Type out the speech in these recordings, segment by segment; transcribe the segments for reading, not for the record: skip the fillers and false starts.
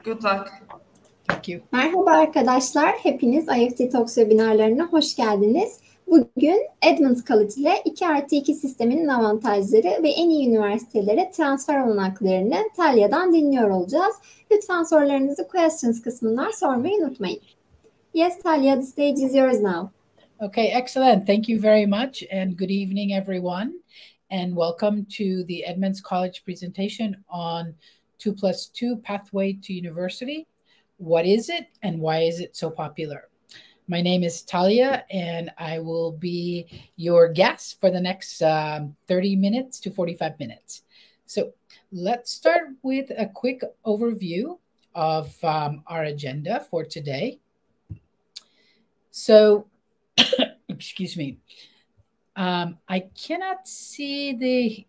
Good luck. Thank you. Merhaba arkadaşlar, hepiniz IEFT Talks webinarlarına hoş geldiniz. Bugün Edmonds College ile 2+2 sisteminin avantajları ve en iyi üniversitelere transfer olanaklarını Talya'dan dinliyor olacağız. Lütfen sorularınızı questions kısmından sormayı unutmayın. Yes, Talia, the stage is yours now. Okay, excellent. Thank you very much and good evening, everyone. And welcome to the Edmonds College presentation on 2+2 Pathway to University. What is it and why is it so popular? My name is Talia and I will be your guest for the next 30 minutes to 45 minutes. So let's start with a quick overview of our agenda for today. So, excuse me, I cannot see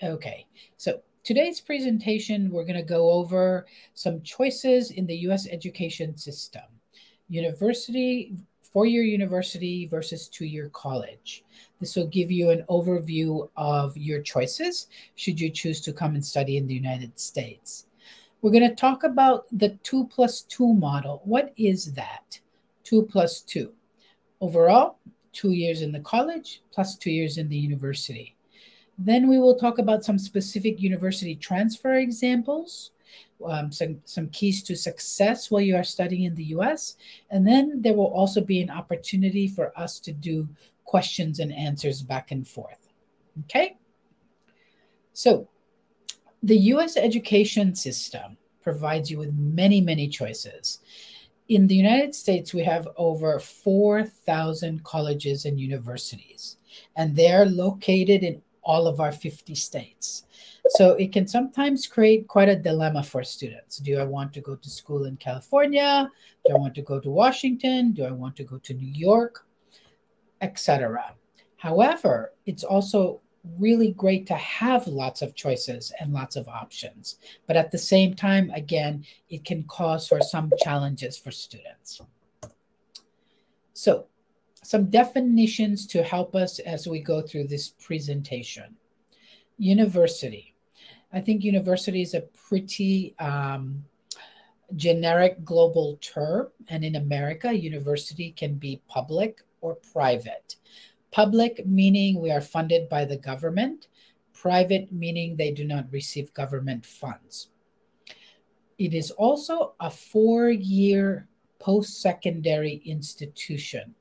okay, so today's presentation, we're going to go over some choices in the U.S. education system. University, four-year university versus two-year college. This will give you an overview of your choices should you choose to come and study in the United States. We're going to talk about the 2+2 model. What is that? 2+2. Overall, 2 years in the college plus 2 years in the university. Then we will talk about some specific university transfer examples, some keys to success while you are studying in the US. And then there will also be an opportunity for us to do questions and answers back and forth. Okay? So the US education system provides you with many, many choices. In the United States, we have over 4,000 colleges and universities, and they're located in all of our 50 states. So it can sometimes create quite a dilemma for students. Do I want to go to school in California? Do I want to go to Washington? Do I want to go to New York? Etc. However, it's also really great to have lots of choices and lots of options. But at the same time, again, it can cause for some challenges for students. So some definitions to help us as we go through this presentation. University. I think university is a pretty generic global term. And in America, university can be public or private. Public meaning we are funded by the government. Private meaning they do not receive government funds. It is also a 4-year post-secondary institution,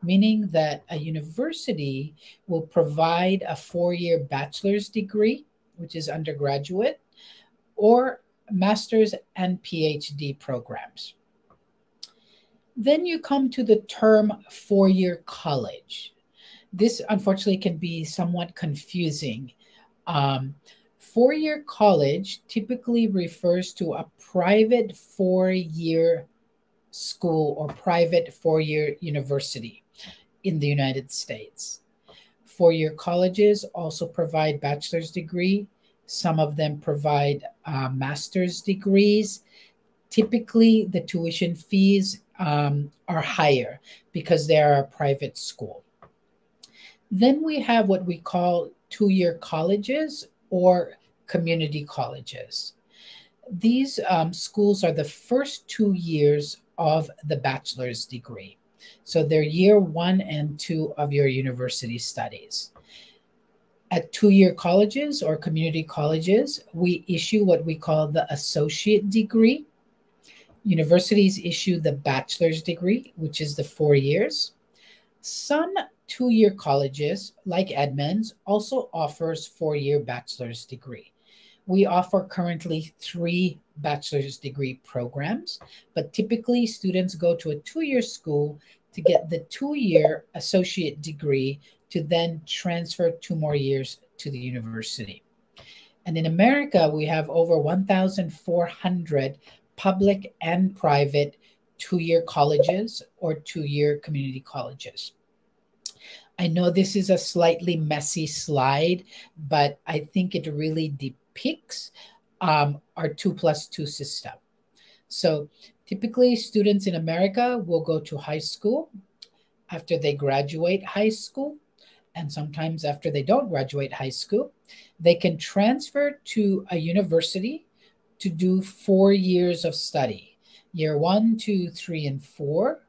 meaning that a university will provide a 4-year bachelor's degree, which is undergraduate, or master's and PhD programs. Then you come to the term 4-year college. This, unfortunately, can be somewhat confusing. 4-year college typically refers to a private 4-year school or private 4-year university in the United States. 4-year colleges also provide bachelor's degree. Some of them provide master's degrees. Typically, the tuition fees are higher because they are a private school. Then we have what we call 2-year colleges or community colleges. These schools are the first 2 years of the bachelor's degree. So they're year 1 and 2 of your university studies. At 2-year colleges or community colleges, we issue what we call the associate degree. Universities issue the bachelor's degree, which is the 4 years. Some 2-year colleges, like Edmonds, also offers 4-year bachelor's degree. We offer currently 3 bachelor's degree programs, but typically students go to a 2-year school to get the 2-year associate degree to then transfer 2 more years to the university. And in America, we have over 1,400 public and private 2-year colleges or 2-year community colleges. I know this is a slightly messy slide, but I think it really depicts our 2+2 system. So typically students in America will go to high school. After they graduate high school, and sometimes after they don't graduate high school, they can transfer to a university to do 4 years of study, year 1, 2, 3, and 4.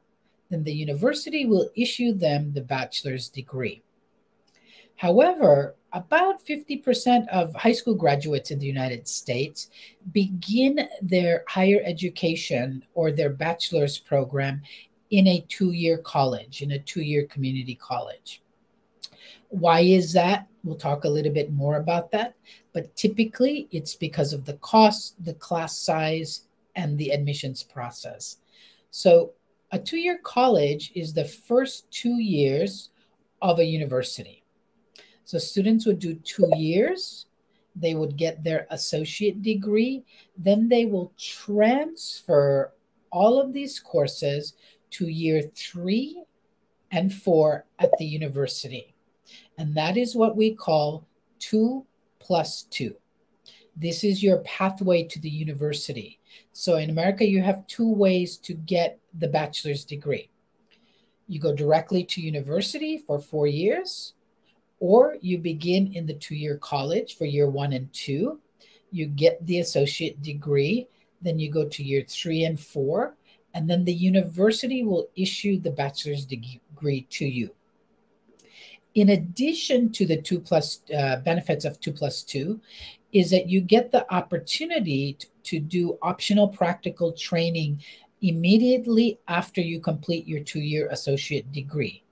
Then the university will issue them the bachelor's degree. However, about 50% of high school graduates in the United States begin their higher education or their bachelor's program in a 2-year college, in a 2-year community college. Why is that? We'll talk a little bit more about that. But typically, it's because of the cost, the class size, and the admissions process. So a 2-year college is the first 2 years of a university. So students would do 2 years. They would get their associate degree. Then they will transfer all of these courses to year 3 and 4 at the university. And that is what we call 2+2. This is your pathway to the university. So in America, you have 2 ways to get the bachelor's degree. You go directly to university for 4 years, or you begin in the 2-year college for year 1 and 2. You get the associate degree, then you go to year 3 and 4, and then the university will issue the bachelor's degree to you. In addition to the benefits of 2+2, is that you get the opportunity to do optional practical training immediately after you complete your 2-year associate degree,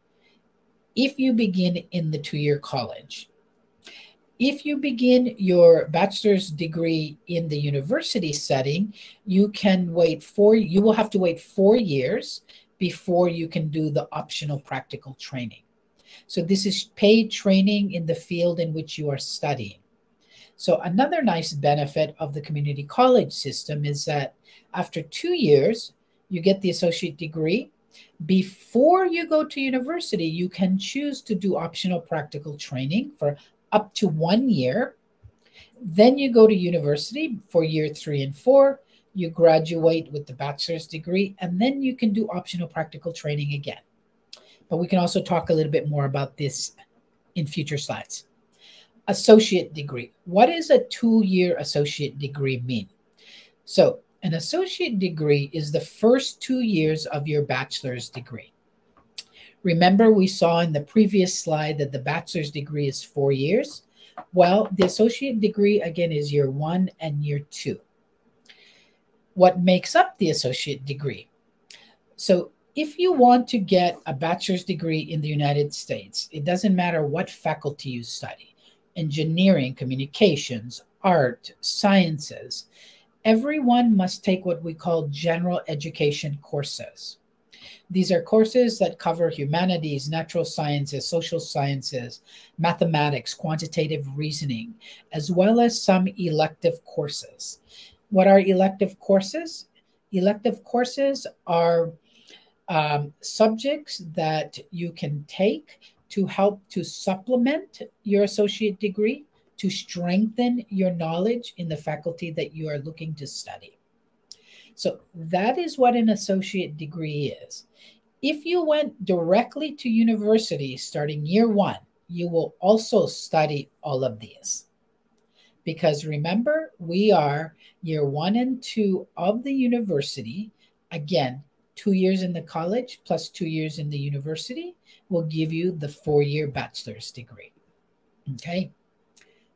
if you begin in the 2-year college. If you begin your bachelor's degree in the university setting, you will have to wait 4 years before you can do the optional practical training. So this is paid training in the field in which you are studying. So another nice benefit of the community college system is that after 2 years, you get the associate degree. Before you go to university, you can choose to do optional practical training for up to 1 year. Then you go to university for year 3 and 4. You graduate with the bachelor's degree, and then you can do optional practical training again. But we can also talk a little bit more about this in future slides. Associate degree. What does a 2-year associate degree mean? So an associate degree is the first 2 years of your bachelor's degree. Remember, we saw in the previous slide that the bachelor's degree is 4 years. Well, the associate degree, again, is year 1 and year 2. What makes up the associate degree? So if you want to get a bachelor's degree in the United States, it doesn't matter what faculty you study, engineering, communications, art, sciences, everyone must take what we call general education courses. These are courses that cover humanities, natural sciences, social sciences, mathematics, quantitative reasoning, as well as some elective courses. What are elective courses? Elective courses are subjects that you can take to help to supplement your associate degree, to strengthen your knowledge in the faculty that you are looking to study. So that is what an associate degree is. If you went directly to university starting year 1, you will also study all of these. Because remember, we are year 1 and 2 of the university. Again, 2 years in the college plus 2 years in the university will give you the 4-year bachelor's degree. Okay?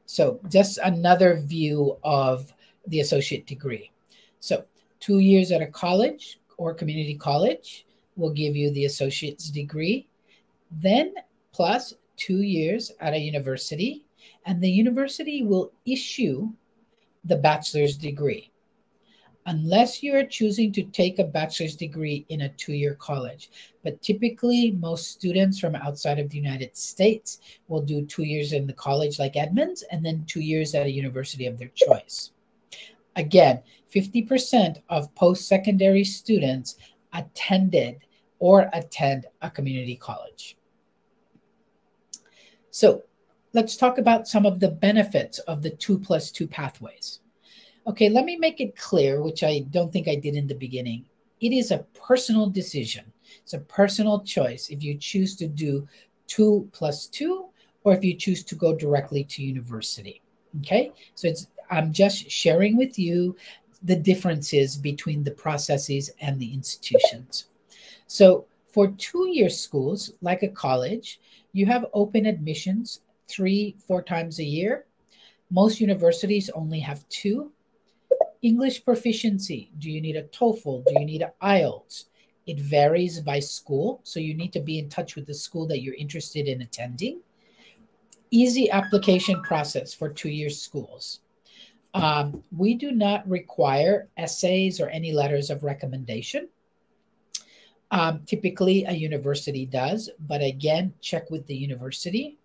So just another view of the associate degree. So 2 years at a college or community college will give you the associate's degree, then plus 2 years at a university, and the university will issue the bachelor's degree. Unless you are choosing to take a bachelor's degree in a 2-year college. But typically, most students from outside of the United States will do 2 years in the college like Edmonds, and then 2 years at a university of their choice. Again, 50% of post-secondary students attend a community college. So let's talk about some of the benefits of the 2+2 pathways. Okay, let me make it clear, which I don't think I did in the beginning. It is a personal decision. It's a personal choice if you choose to do 2+2 or if you choose to go directly to university. Okay, so I'm just sharing with you the differences between the processes and the institutions. So for 2-year schools, like a college, you have open admissions 3-4 times a year. Most universities only have 2. English proficiency. Do you need a TOEFL? Do you need an IELTS? It varies by school, so you need to be in touch with the school that you're interested in attending. Easy application process for 2-year schools. We do not require essays or any letters of recommendation. Typically, a university does, but again, check with the university.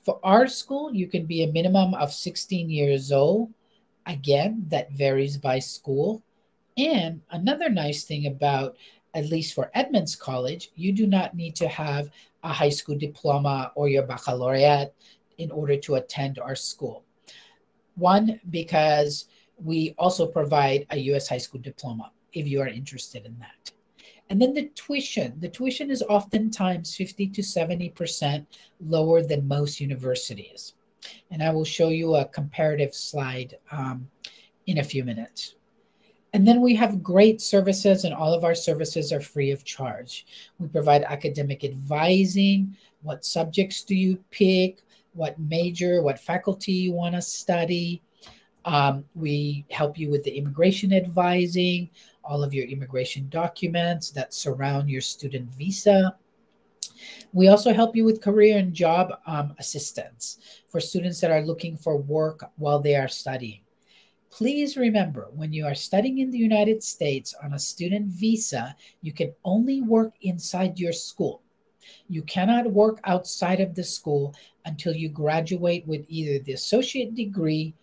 For our school, you can be a minimum of 16 years old. Again, that varies by school. And another nice thing about, at least for Edmonds College, you do not need to have a high school diploma or your baccalaureate in order to attend our school. One, because we also provide a U.S. high school diploma if you are interested in that. And then the tuition. The tuition is oftentimes 50 to 70% lower than most universities. And I will show you a comparative slide in a few minutes. And then we have great services, and all of our services are free of charge. We provide academic advising. What subjects do you pick? What major, what faculty you want to study? We help you with the immigration advising, all of your immigration documents that surround your student visa. We also help you with career and job assistance for students that are looking for work while they are studying. Please remember, when you are studying in the United States on a student visa, you can only work inside your school. You cannot work outside of the school until you graduate with either the associate degree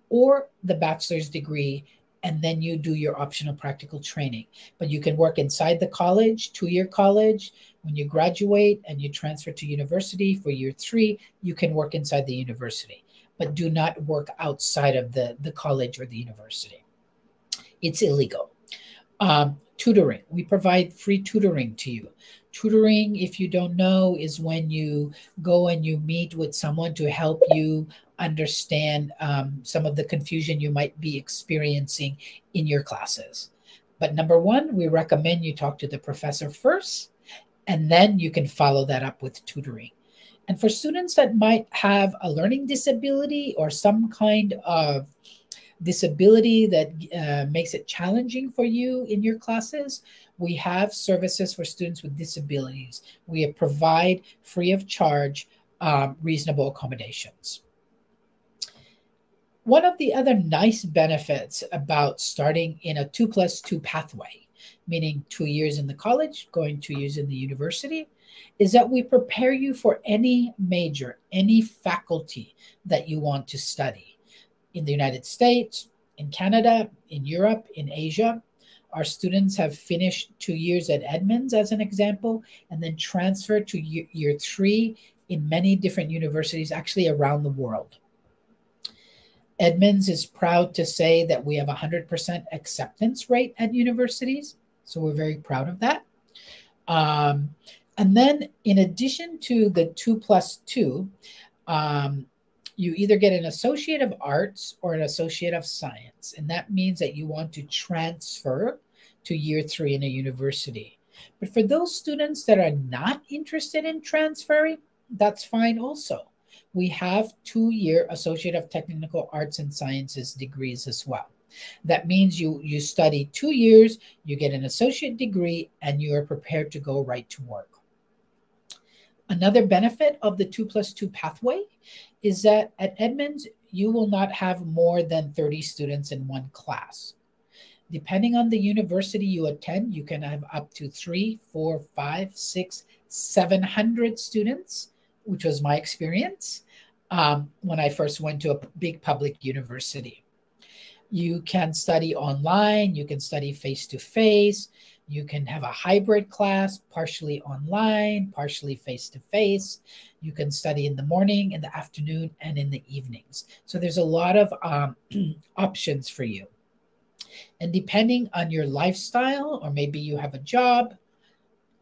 or the bachelor's degree, and then you do your optional practical training. But you can work inside the college, 2-year college. When you graduate and you transfer to university for year 3, you can work inside the university, but do not work outside of the college or the university. It's illegal. Tutoring. We provide free tutoring to you. Tutoring, if you don't know, is when you go and you meet with someone to help you understand some of the confusion you might be experiencing in your classes. But number one, we recommend you talk to the professor first, and then you can follow that up with tutoring. And for students that might have a learning disability or some kind of disability that makes it challenging for you in your classes, we have services for students with disabilities. We provide free of charge reasonable accommodations. One of the other nice benefits about starting in a 2+2 pathway, meaning 2 years in the college, going 2 years in the university, is that we prepare you for any major, any faculty that you want to study. In the United States, in Canada, in Europe, in Asia, our students have finished 2 years at Edmonds, as an example, and then transferred to year 3 in many different universities, actually around the world. Edmonds is proud to say that we have a 100% acceptance rate at universities, so we're very proud of that. And then in addition to the 2+2, you either get an Associate of Arts or an Associate of Science. And that means that you want to transfer to year 3 in a university. But for those students that are not interested in transferring, that's fine also. We have 2-year Associate of Technical Arts and Sciences degrees as well. That means you study 2 years, you get an associate degree, and you are prepared to go right to work. Another benefit of the 2+2 pathway is that at Edmonds, you will not have more than 30 students in one class. Depending on the university you attend, you can have up to 300, 400, 500, 600, 700 students, which was my experience when I first went to a big public university. You can study online, you can study face-to-face, you can have a hybrid class, partially online, partially face-to-face. You can study in the morning, in the afternoon, and in the evenings. So there's a lot of options for you. And depending on your lifestyle, or maybe you have a job,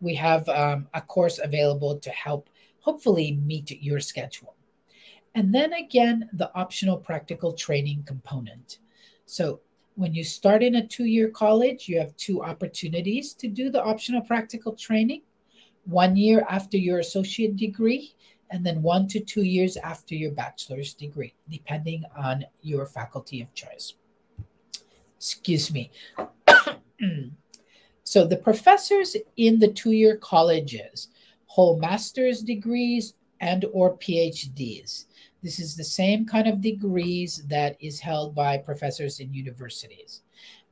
we have a course available to help hopefully meet your schedule. And then again, the optional practical training component. So When you start in a 2-year college, you have 2 opportunities to do the optional practical training, 1 year after your associate degree, and then 1 to 2 years after your bachelor's degree, depending on your faculty of choice. Excuse me. So the professors in the 2-year colleges hold master's degrees and or PhDs. This is the same kind of degrees that is held by professors in universities.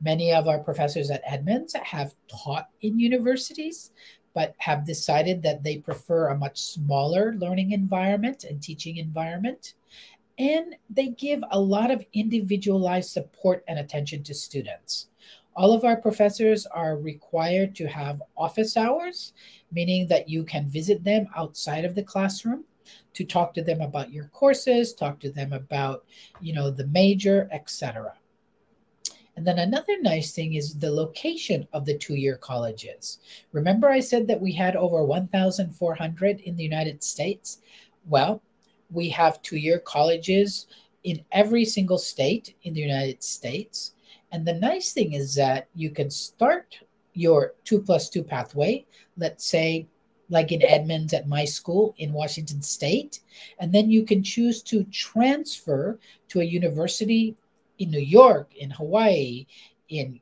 Many of our professors at Edmonds have taught in universities, but have decided that they prefer a much smaller learning environment and teaching environment. And they give a lot of individualized support and attention to students. All of our professors are required to have office hours, meaning that you can visit them outside of the classroom to talk to them about your courses, talk to them about, the major, etc. And then another nice thing is the location of the 2-year colleges. Remember I said that we had over 1,400 in the United States? Well, we have 2-year colleges in every single state in the United States. And the nice thing is that you can start your 2+2 pathway, let's say like in Edmonds at my school in Washington State, and then you can choose to transfer to a university in New York, in Hawaii, in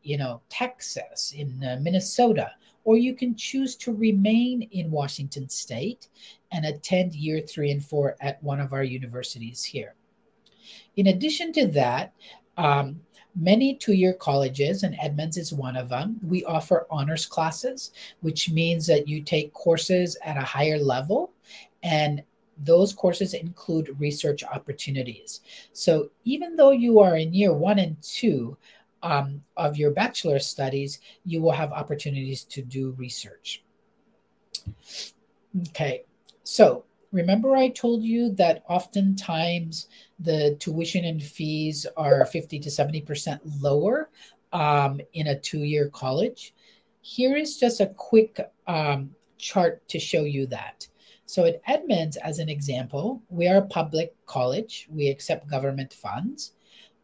Texas, in Minnesota, or you can choose to remain in Washington State and attend year 3 and 4 at one of our universities here. In addition to that, many 2-year colleges, and Edmonds is one of them, we offer honors classes, which means that you take courses at a higher level, and those courses include research opportunities. So even though you are in year 1 and 2 of your bachelor's studies, you will have opportunities to do research. Okay, so remember I told you that oftentimes the tuition and fees are 50 to 70% lower in a 2-year college. Here is just a quick chart to show you that. So at Edmonds, as an example, we are a public college. We accept government funds.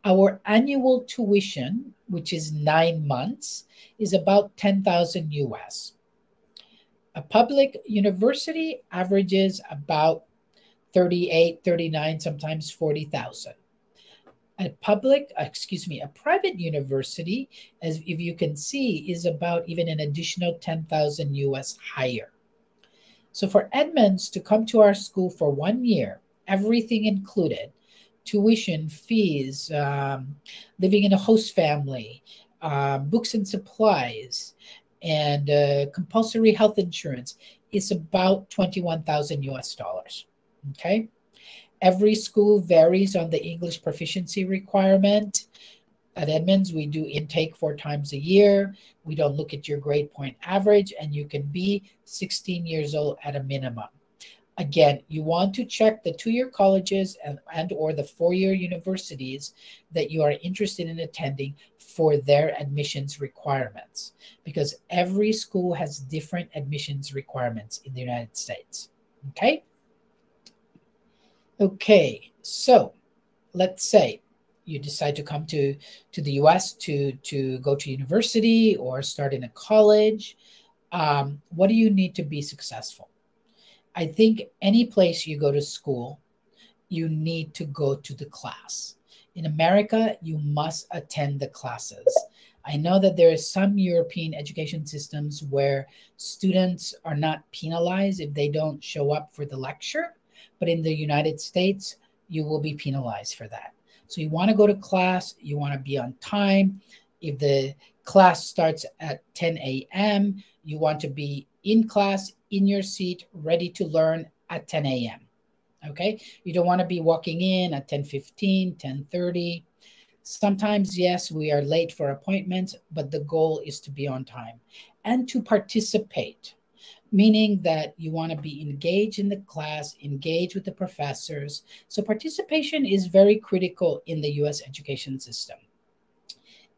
Our annual tuition, which is 9 months, is about $10,000 US. A public university averages about 38, 39, sometimes 40,000. A private university, as if you can see, is about even an additional 10,000 US higher. So for Edmonds to come to our school for 1 year, everything included, tuition, fees, living in a host family, books and supplies, and compulsory health insurance, is about 21,000 US dollars. Okay. Every school varies on the English proficiency requirement. At Edmonds, we do intake 4 times a year. We don't look at your grade point average, and you can be 16 years old at a minimum. Again, you want to check the 2-year colleges and or the 4-year universities that you are interested in attending for their admissions requirements, because every school has different admissions requirements in the United States. Okay? Okay, so let's say you decide to come to the US to go to university or start in a college. What do you need to be successful? I think any place you go to school, you need to go to the class. In America, you must attend the classes. I know that there is some European education systems where students are not penalized if they don't show up for the lecture, but in the United States, you will be penalized for that. So you want to go to class, you want to be on time. If the class starts at 10 a.m., you want to be in class, in your seat, ready to learn at 10 a.m. Okay? You don't want to be walking in at 10:15, 10:30. Sometimes, yes, we are late for appointments, but the goal is to be on time and to participate, meaning that you want to be engaged in the class, engaged with the professors. So participation is very critical in the US education system.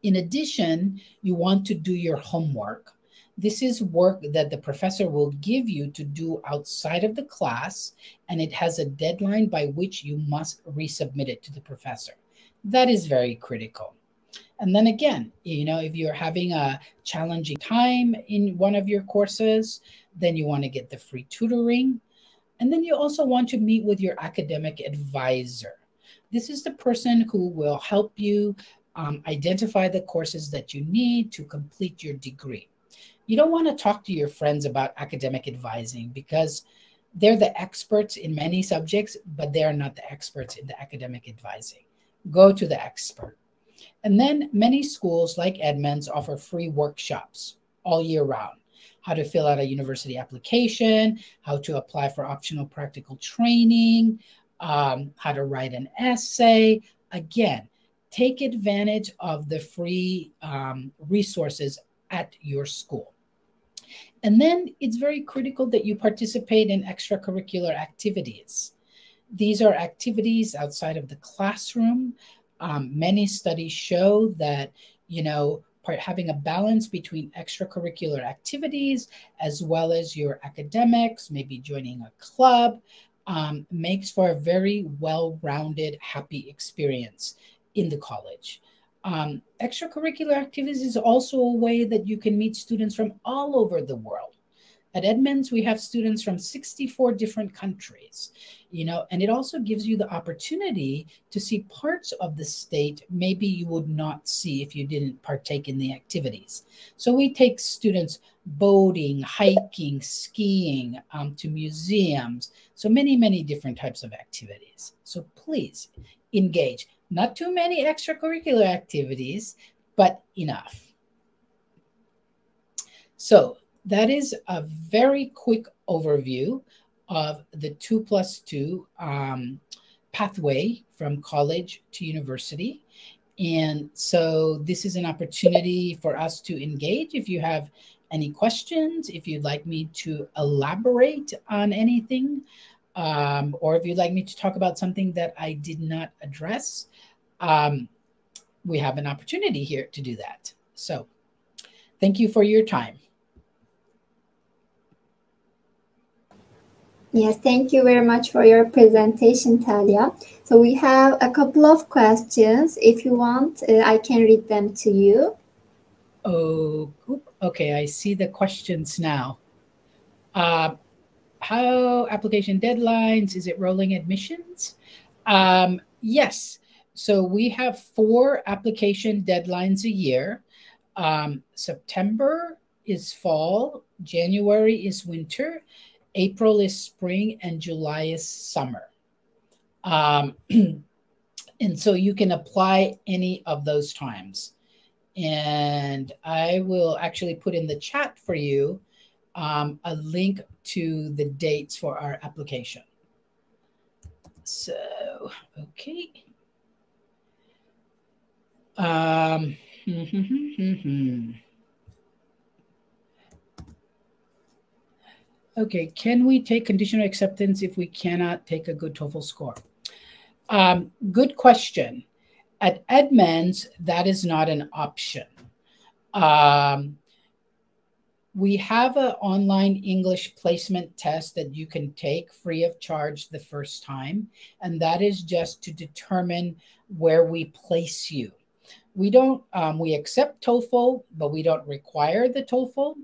In addition, you want to do your homework. This is work that the professor will give you to do outside of the class, and it has a deadline by which you must resubmit it to the professor. That is very critical. And then again, if you're having a challenging time in one of your courses, then you want to get the free tutoring. And then you also want to meet with your academic advisor. This is the person who will help you identify the courses that you need to complete your degree. You don't want to talk to your friends about academic advising because they're the experts in many subjects, but they're not the experts in the academic advising. Go to the expert. And then many schools like Edmonds offer free workshops all year round. How to fill out a university application, how to apply for optional practical training, how to write an essay. Again, take advantage of the free resources at your school. And then it's very critical that you participate in extracurricular activities. These are activities outside of the classroom. Many studies show that, having a balance between extracurricular activities as well as your academics, maybe joining a club, makes for a very well-rounded, happy experience in the college. Extracurricular activities is also a way that you can meet students from all over the world. At Edmonds, we have students from 64 different countries, and it also gives you the opportunity to see parts of the state maybe you would not see if you didn't partake in the activities. So we take students boating, hiking, skiing, to museums, so many, many different types of activities. So please engage. Not too many extracurricular activities, but enough. So that is a very quick overview of the 2+2 pathway from college to university. And so this is an opportunity for us to engage. If you have any questions, if you'd like me to elaborate on anything, or if you'd like me to talk about something that I did not address, we have an opportunity here to do that. So thank you for your time. Yes, thank you very much for your presentation, Talia. So we have a couple of questions. If you want, I can read them to you. Oh, okay. I see the questions now. How application deadlines? Is it rolling admissions? Yes. So we have 4 application deadlines a year. September is fall, January is winter, April is spring, and July is summer. And so you can apply any of those times. And I will actually put in the chat for you a link to the dates for our application. So, okay. Okay, can we take conditional acceptance if we cannot take a good TOEFL score? Good question. At Edmonds, that is not an option. We have an online English placement test that you can take free of charge the first time, and that is just to determine where we place you. We don't, we accept TOEFL, but we don't require the TOEFL.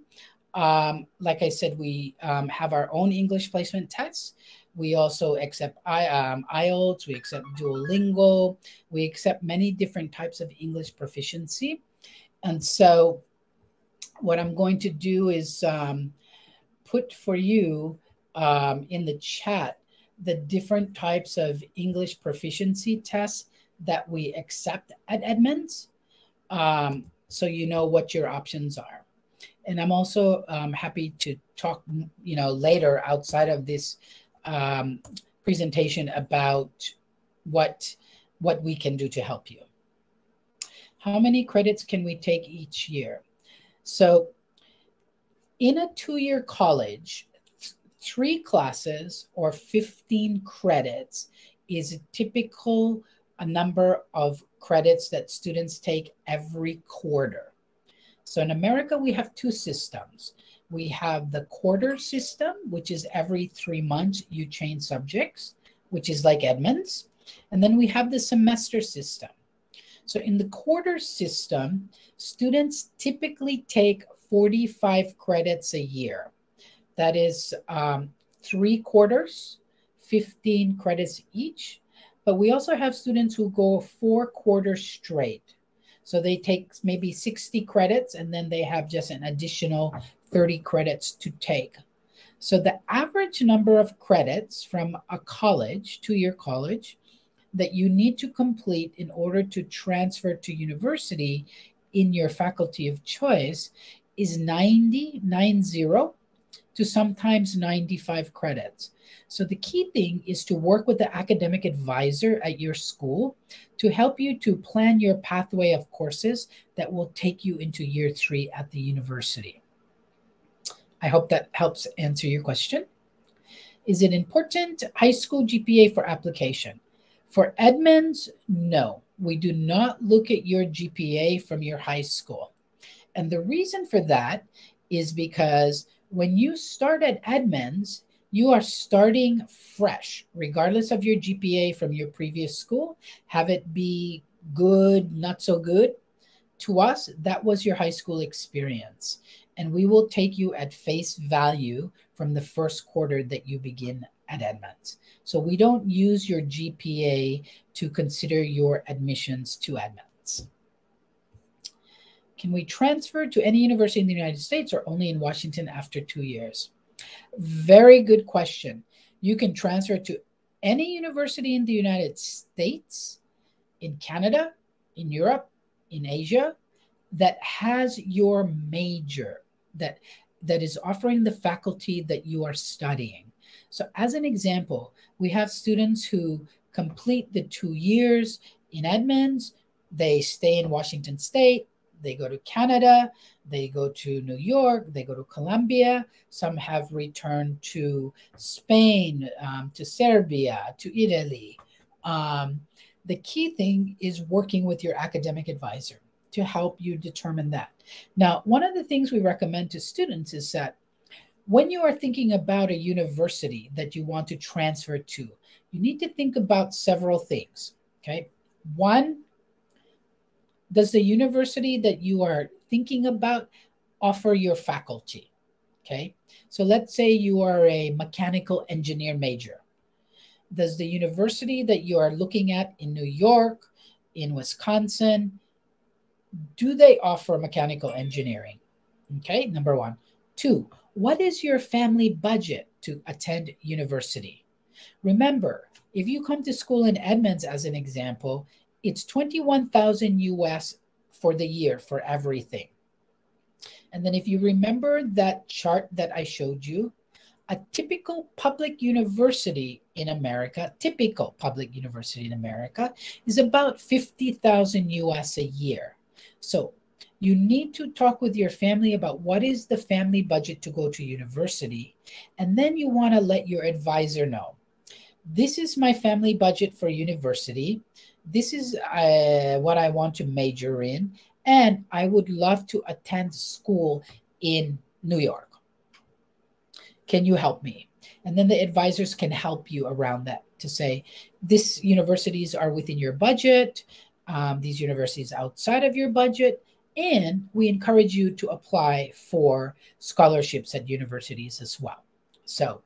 Like I said, we have our own English placement tests. We also accept IELTS, we accept Duolingo, we accept many different types of English proficiency. And so what I'm going to do is put for you in the chat the different types of English proficiency tests that we accept at Edmonds, so you know what your options are. And I'm also happy to talk, later outside of this presentation about what we can do to help you. How many credits can we take each year? So in a 2-year college, 3 classes or 15 credits is a typical number of credits that students take every quarter. So in America, we have 2 systems. We have the quarter system, which is every 3 months you change subjects, which is like Edmonds. And then we have the semester system. So in the quarter system, students typically take 45 credits a year. That is 3 quarters, 15 credits each. But we also have students who go 4 quarters straight. So they take maybe 60 credits and then they have just an additional 30 credits to take. So the average number of credits from a college, 2-year college, that you need to complete in order to transfer to university in your faculty of choice is 90 to sometimes 95 credits. So the key thing is to work with the academic advisor at your school to help you to plan your pathway of courses that will take you into year 3 at the university. I hope that helps answer your question. Is it important high school GPA for application? For Edmonds, no. We do not look at your GPA from your high school. And the reason for that is because when you start at Edmonds, you are starting fresh, regardless of your GPA from your previous school. Have it be good, not so good. To us, that was your high school experience. And we will take you at face value from the first quarter that you begin at Edmonds. So we don't use your GPA to consider your admissions to Edmonds. Can we transfer to any university in the United States or only in Washington after 2 years? Very good question. You can transfer to any university in the United States, in Canada, in Europe, in Asia, that has your major, that is offering the faculty that you are studying. So as an example, we have students who complete the 2 years in Edmonds, they stay in Washington State, they go to Canada, they go to New York, they go to Colombia. Some have returned to Spain, to Serbia, to Italy. The key thing is working with your academic advisor to help you determine that. Now, one of the things we recommend to students is that when you are thinking about a university that you want to transfer to, you need to think about several things, okay? One, does the university that you are thinking about offer your faculty, okay? So let's say you are a mechanical engineer major. Does the university that you are looking at in New York, in Wisconsin, do they offer mechanical engineering? Okay, number 1. 2, what is your family budget to attend university? Remember, if you come to school in Edmonds as an example, it's $21,000 US for the year for everything. And then if you remember that chart that I showed you, a typical public university in America, is about $50,000 US a year. So you need to talk with your family about what is the family budget to go to university. And then you want to let your advisor know, this is my family budget for university. This is what I want to major in. And I would love to attend school in New York. Can you help me? And then the advisors can help you around that to say, these universities are within your budget, these universities outside of your budget, and we encourage you to apply for scholarships at universities as well. So,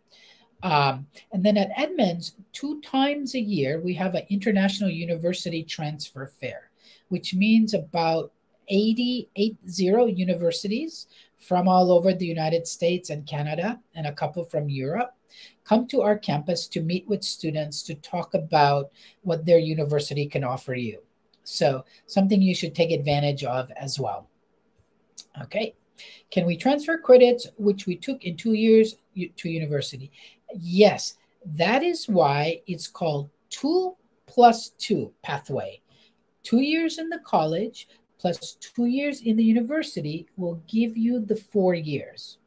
and then at Edmonds, 2 times a year, we have an international university transfer fair, which means about 80 universities from all over the United States and Canada, and a couple from Europe, come to our campus to meet with students to talk about what their university can offer you. So something you should take advantage of as well. Okay. Can we transfer credits which we took in 2 years to university? Yes, that is why it's called 2+2 pathway. 2 years in the college plus 2 years in the university will give you the 4 years.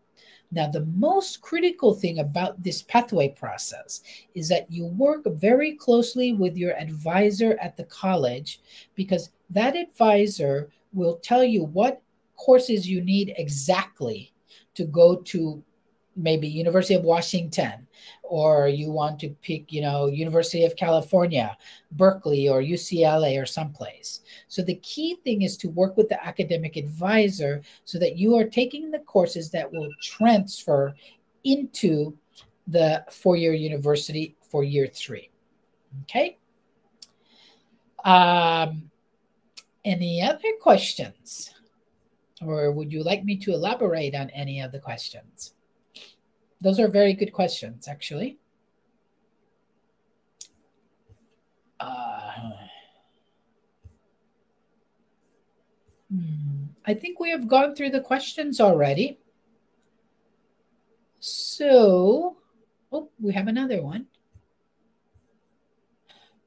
Now, the most critical thing about this pathway process is that you work very closely with your advisor at the college, because that advisor will tell you what courses you need exactly to go to maybe University of Washington, or you want to pick, University of California, Berkeley, or UCLA, or someplace. So the key thing is to work with the academic advisor so that you are taking the courses that will transfer into the four-year university for year 3. Okay. Any other questions? Or would you like me to elaborate on any of the questions? Those are very good questions, actually. I think we have gone through the questions already. So, we have another one.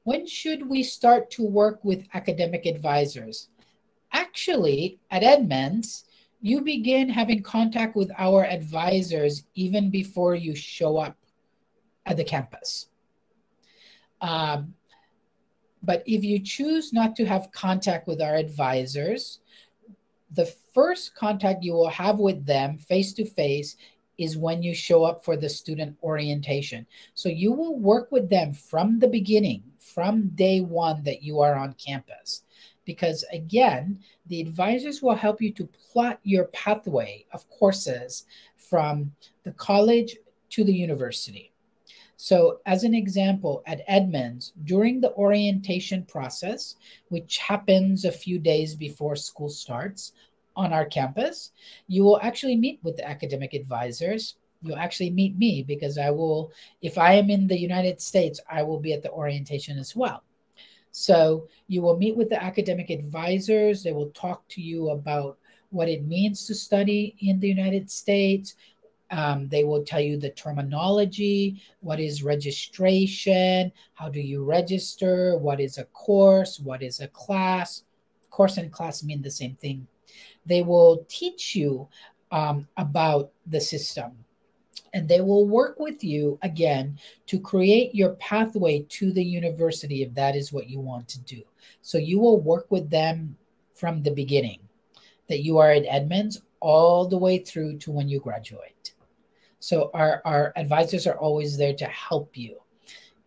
When should we start to work with academic advisors? Actually, at Edmonds, you begin having contact with our advisors even before you show up at the campus. But if you choose not to have contact with our advisors, the first contact you will have with them face-to-face is when you show up for the student orientation. So you will work with them from the beginning, from day one that you are on campus. Because again, the advisors will help you to plot your pathway of courses from the college to the university. So as an example, at Edmonds, during the orientation process, which happens a few days before school starts on our campus, you will actually meet with the academic advisors. You'll actually meet me because I will, if I am in the United States, I will be at the orientation as well. So you will meet with the academic advisors. They will talk to you about what it means to study in the United States. They will tell you the terminology, what is registration, how do you register, what is a course, what is a class. Course and class mean the same thing. They will teach you about the system. And they will work with you, again, to create your pathway to the university if that is what you want to do. So you will work with them from the beginning, that you are at Edmonds all the way through to when you graduate. So our advisors are always there to help you.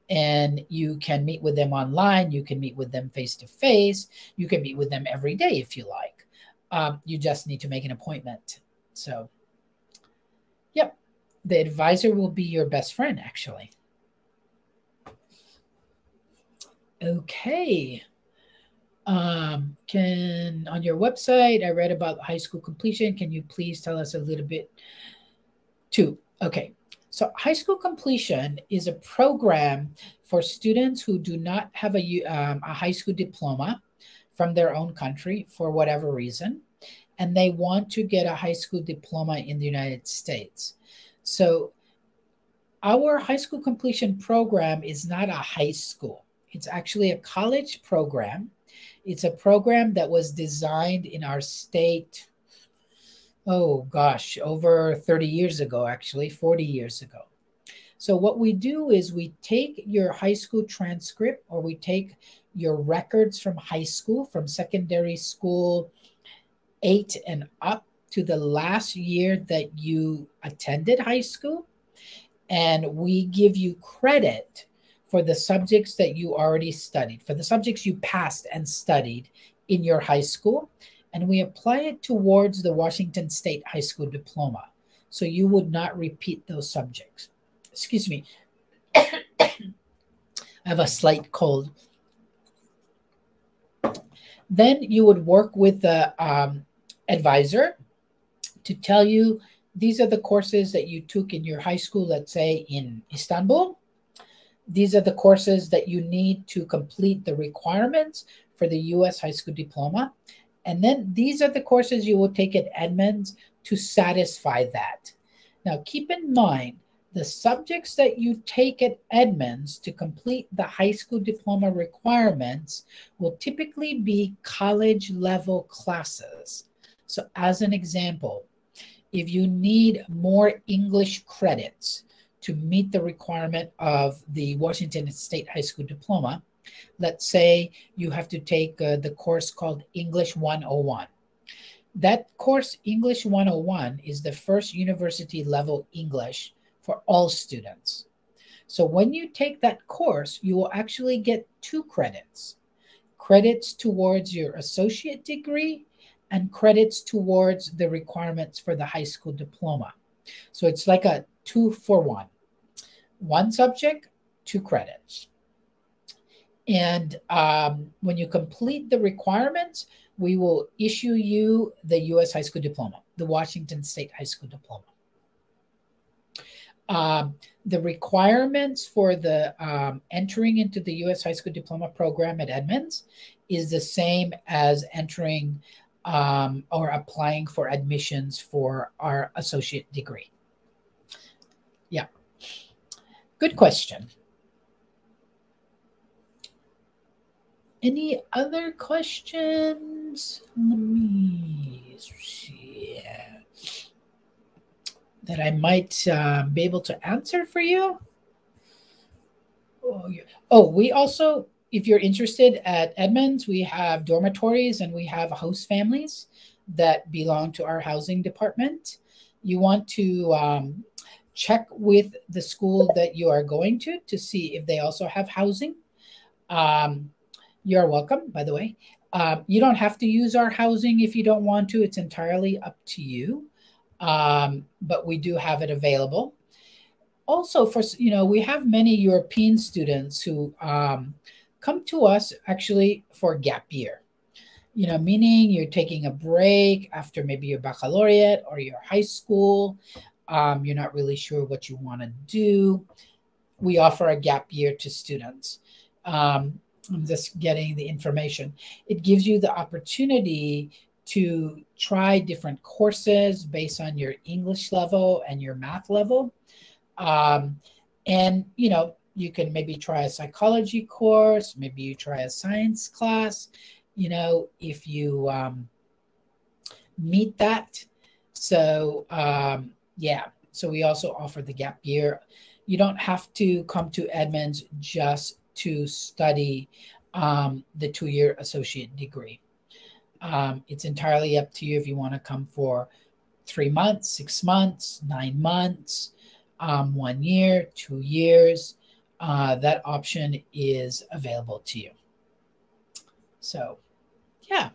And you can meet with them online. You can meet with them face-to-face. You can meet with them every day if you like. You just need to make an appointment. So, yep. The advisor will be your best friend, actually. Okay. On your website, I read about high school completion. Can you please tell us a little bit too? Okay. So high school completion is a program for students who do not have a high school diploma from their own country for whatever reason, and they want to get a high school diploma in the United States. So our high school completion program is not a high school. It's actually a college program. It's a program that was designed in our state, oh gosh, over 30 years ago, actually 40 years ago. So what we do is we take your high school transcript, or we take your records from high school, from secondary school 8 and up to the last year that you attended high school, and we give you credit for the subjects that you already studied, for the subjects you passed and studied in your high school, and we apply it towards the Washington State High School Diploma. So you would not repeat those subjects. Excuse me. I have a slight cold. Then you would work with the advisor to tell you, these are the courses that you took in your high school, let's say in Istanbul. These are the courses that you need to complete the requirements for the U.S. high school diploma. And then these are the courses you will take at Edmonds to satisfy that. Now, keep in mind, the subjects that you take at Edmonds to complete the high school diploma requirements will typically be college level classes. So as an example, if you need more English credits to meet the requirement of the Washington State High School Diploma, let's say you have to take the course called English 101. That course, English 101, is the first university level English for all students. So when you take that course, you will actually get 2 credits. Credits towards your associate degree and credits towards the requirements for the high school diploma. So it's like a 2-for-1. 1 subject, 2 credits. And when you complete the requirements, we will issue you the U.S. high school diploma, the Washington State high school diploma. The requirements for the entering into the U.S. high school diploma program at Edmonds is the same as entering or applying for admissions for our associate degree. Yeah. Good question. Any other questions? Let me see that I might be able to answer for you. Oh, yeah. Oh, we also, if you're interested at Edmonds, we have dormitories and we have host families that belong to our housing department. You want to check with the school that you are going to see if they also have housing. You're welcome, by the way. You don't have to use our housing if you don't want to. It's entirely up to you. But we do have it available. Also, for we have many European students who come to us actually for gap year. Meaning you're taking a break after maybe your baccalaureate or your high school. You're not really sure what you want to do. We offer a gap year to students. I'm just getting the information. It gives you the opportunity to try different courses based on your English level and your math level. And, you can maybe try a psychology course, maybe you try a science class, if you meet that. So, yeah, so we also offer the gap year. You don't have to come to Edmonds just to study the 2-year associate degree. It's entirely up to you if you want to come for 3 months, 6 months, 9 months, 1 year, 2 years. That option is available to you. So, yeah.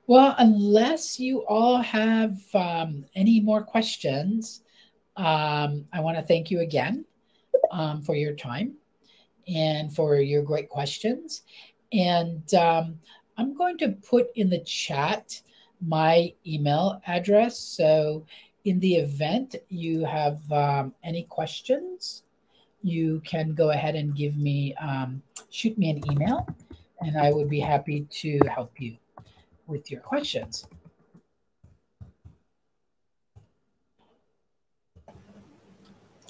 Well, unless you all have any more questions, I want to thank you again for your time and for your great questions. And I'm going to put in the chat my email address. So in the event you have any questions, you can go ahead and shoot me an email, and I would be happy to help you with your questions.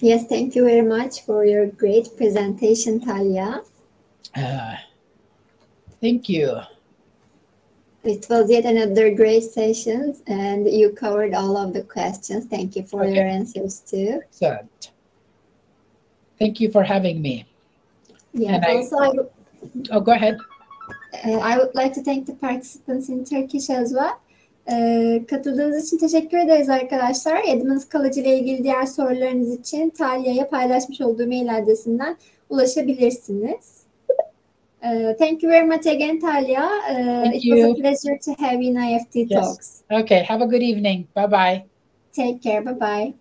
Yes, thank you very much for your great presentation, Talia. Thank you. It was yet another great session, and you covered all of the questions. Thank you for your answers too. Excellent. Thank you for having me. Yeah, go ahead. I would like to thank the participants in Turkish as well. Katıldığınız için teşekkür ederiz arkadaşlar. Edmonds College ile ilgili diğer sorularınız için Talia'ya paylaşmış olduğu mail adresinden ulaşabilirsiniz. Thank you very much again, Talia. It was a pleasure to have you in IEFT Talks. Okay, have a good evening. Bye-bye. Take care. Bye-bye.